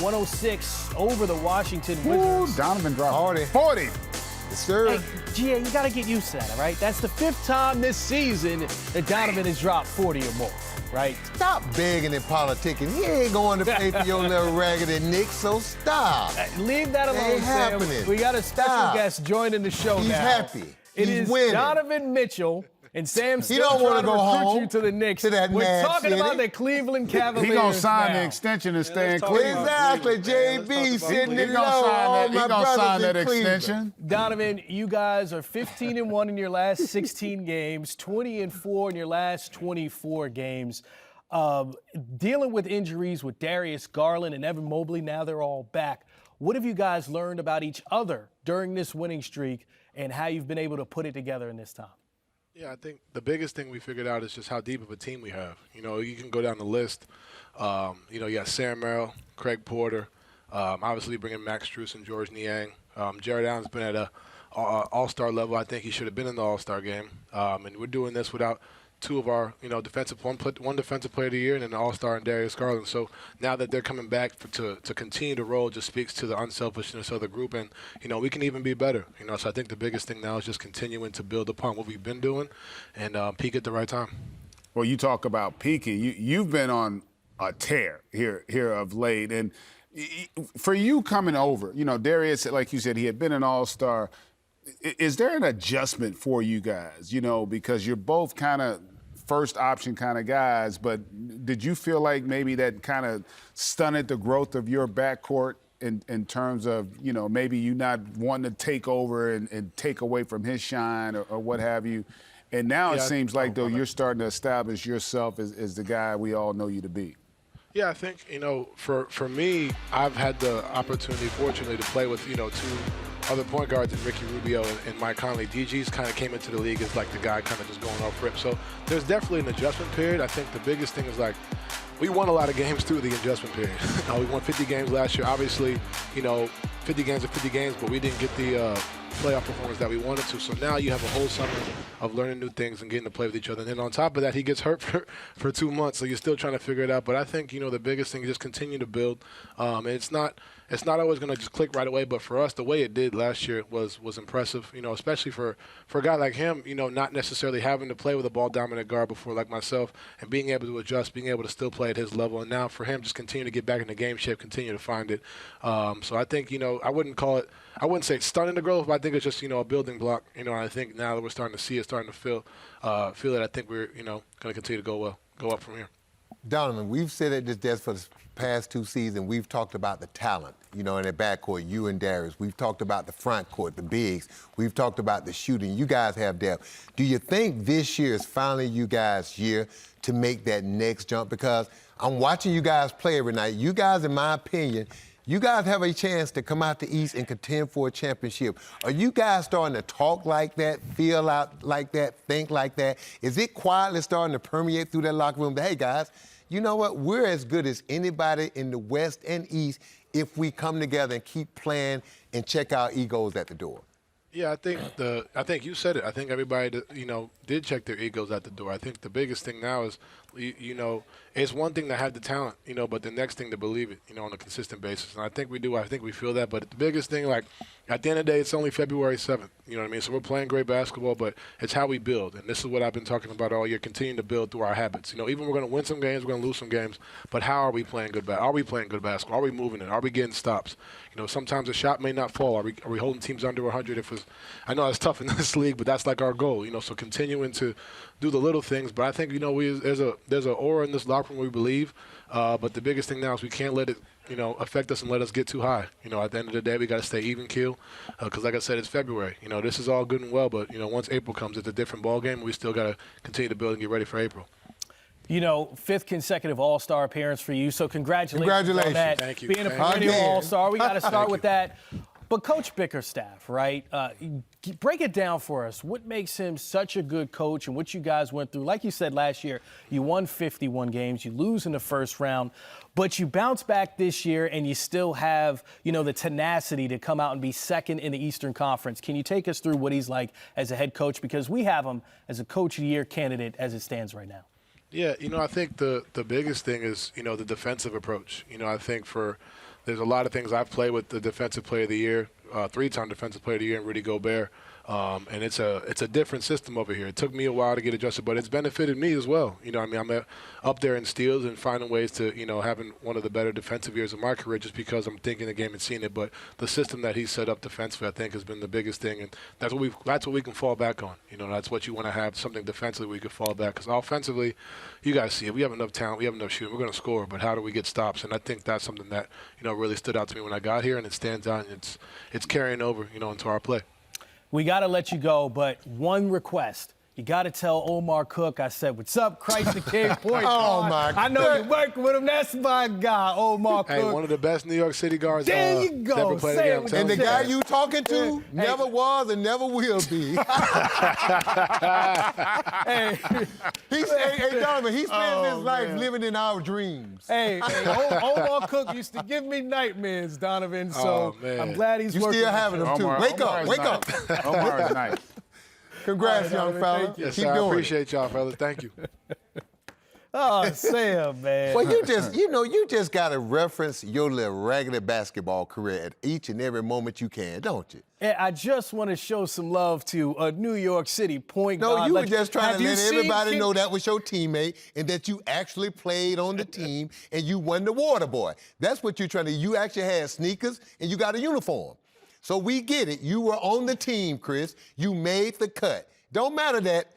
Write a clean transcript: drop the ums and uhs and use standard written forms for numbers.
106 over the Washington Ooh, Wizards. Donovan dropped 40. Yes, sir. Hey, GA, you got to get used to that, all right? That's the 5th time this season that Donovan has dropped 40 or more, right? Stop begging and politicking. He ain't going to pay for your little raggedy Nick, so stop. Leave that alone, Ain't Sam. happening. We got a special Stop. guest joining the show He's now. happy. It He's is winning. Donovan Mitchell. And Sam He still don't trying wanna to go recruit home you to the Knicks. to that We're Mad talking City. about the Cleveland Cavaliers He gonna sign now. the extension and stay in talk Cleveland. Exactly, JB sitting He in gonna low. sign All that. He my gonna brothers sign in that Cleveland. extension. Donovan, you guys are 15-1 in your last 16 games, 20-4 in your last 24 games. Dealing with injuries with Darius Garland and Evan Mobley, now they're all back. What have you guys learned about each other during this winning streak and how you've been able to put it together in this time? Yeah, I think the biggest thing we figured out is just how deep of a team we have. You know, you can go down the list. You got Sam Merrill, Craig Porter, obviously bringing Max Strus and George Niang. Jared Allen's been at a all-star level. I think he should have been in the all-star game. And we're doing this without two of our, one defensive player of the year and then an all-star in Darius Garland. So now that they're coming back to continue to roll just speaks to the unselfishness of the group. And, we can even be better. So I think the biggest thing now is just continuing to build upon what we've been doing and peak at the right time. Well, you talk about peaking. You've been on a tear here of late. And for you coming over, Darius, like you said, he had been an all-star. Is there an adjustment for you guys, because you're both kind of first option kind of guys, but did you feel like maybe that kind of stunted the growth of your backcourt in terms of, maybe you not wanting to take over and take away from his shine or what have you? And now it seems like, though, you're starting to establish yourself as the guy we all know you to be. Yeah, I think, for me, I've had the opportunity, fortunately, to play with, two other point guards in Ricky Rubio and Mike Conley. DG's kind of came into the league as like the guy kind of just going off rip. So there's definitely an adjustment period. I think the biggest thing is we won a lot of games through the adjustment period. We won 50 games last year. Obviously, 50 games are 50 games, but we didn't get the playoff performance that we wanted to. So now you have a whole summer of learning new things and getting to play with each other. And then on top of that, he gets hurt for 2 months, so you're still trying to figure it out. But I think, the biggest thing is just continue to build. And it's not always going to just click right away, but for us, the way it did last year was impressive, especially for a guy like him, not necessarily having to play with a ball-dominant guard before like myself and being able to adjust, being able to still play at his level. And now for him, just continue to get back in the game shape, continue to find it. So I think, I wouldn't say it's stunning the growth, but I think it's just, a building block. I think now that we're starting to see it, starting to feel it, I think we're, going to continue to go up from here. Donovan, we've said at this desk for the past 2 seasons, we've talked about the talent, in the backcourt, you and Darius. We've talked about the front court, the bigs. We've talked about the shooting. You guys have depth. Do you think this year is finally you guys' year to make that next jump? Because I'm watching you guys play every night. You guys, in my opinion, you guys have a chance to come out the East and contend for a championship. Are you guys starting to talk like that, feel out like that, think like that? Is it quietly starting to permeate through that locker room? Hey, guys, you know what? We're as good as anybody in the West and East if we come together and keep playing and check our egos at the door. Yeah, I think you said it. I think everybody, did check their egos at the door. I think the biggest thing now is, it's one thing to have the talent, but the next thing to believe it, on a consistent basis. And I think we do. I think we feel that. But the biggest thing, at the end of the day, it's only February 7th. You know what I mean? So we're playing great basketball, but it's how we build. And this is what I've been talking about all year, continuing to build through our habits. Even we're going to win some games, we're going to lose some games, but how are we playing good basketball? Are we playing good basketball? Are we moving it? Are we getting stops? Sometimes a shot may not fall. Are we holding teams under 100? I know it's tough in this league, but that's like our goal. So continuing to do the little things. But I think, there's an aura in this locker room we believe. But the biggest thing now is we can't let it, affect us and let us get too high. At the end of the day, we got to stay even keel because, like I said, it's February. This is all good and well, but, once April comes, it's a different ball game. We still got to continue to build and get ready for April. 5th consecutive All-Star appearance for you, so congratulations on that. Thank you. Being a perennial All-Star, we got to start with that. But Coach Bickerstaff, right, break it down for us. What makes him such a good coach and what you guys went through? Like you said last year, you won 51 games, you lose in the first round, but you bounce back this year and you still have, the tenacity to come out and be second in the Eastern Conference. Can you take us through what he's like as a head coach? Because we have him as a Coach of the Year candidate as it stands right now. Yeah, I think the biggest thing is, the defensive approach. I think for there's a lot of things. I've played with the Defensive Player of the Year, 3-time Defensive Player of the Year, and Rudy Gobert. And it's a different system over here. It took me a while to get adjusted, but it's benefited me as well. You know, I mean, I'm up there in steals and finding ways to, you know, having one of the better defensive years of my career just because I'm thinking the game and seeing it. But the system that he set up defensively, I think, has been the biggest thing, and that's what we can fall back on. You know, that's what you want to have, something defensively we could fall back. Because offensively, you guys see it. We have enough talent. We have enough shooting. We're going to score, but how do we get stops? And I think that's something that, you know, really stood out to me when I got here, and it stands out, and it's carrying over, you know, into our play. We got to let you go, but one request. You got to tell Omar Cook I said, what's up, Christ the King point guard. my I know you're working with him. That's my guy, Omar Cook. Hey, one of the best New York City guards There you go. ever played Say the it game. with And the Yeah. guy you talking to never was and never will be. Hey, Hey, Donovan, he spends his life living in our dreams. hey, Omar Cook used to give me nightmares, Donovan, so Oh, man. I'm glad he's You working. still having them, too. Omar- Wake Omar up, is wake nice. up. Omar is nice. Congrats, All right, young Donovan, fella. thank you. Yes, Keep sir. I doing appreciate y'all, fellas. Thank you. Oh, Sam, man. Well, you just got to reference your little regular basketball career at each and every moment you can, don't you? And I just want to show some love to a New York City point No, guard. you were Like, just trying have to you let seen everybody King- know that was your teammate and that you actually played on the team and you won the water boy. That's what you're trying to. You actually had sneakers and you got a uniform. So we get it. You were on the team, Chris. You made the cut. Don't matter that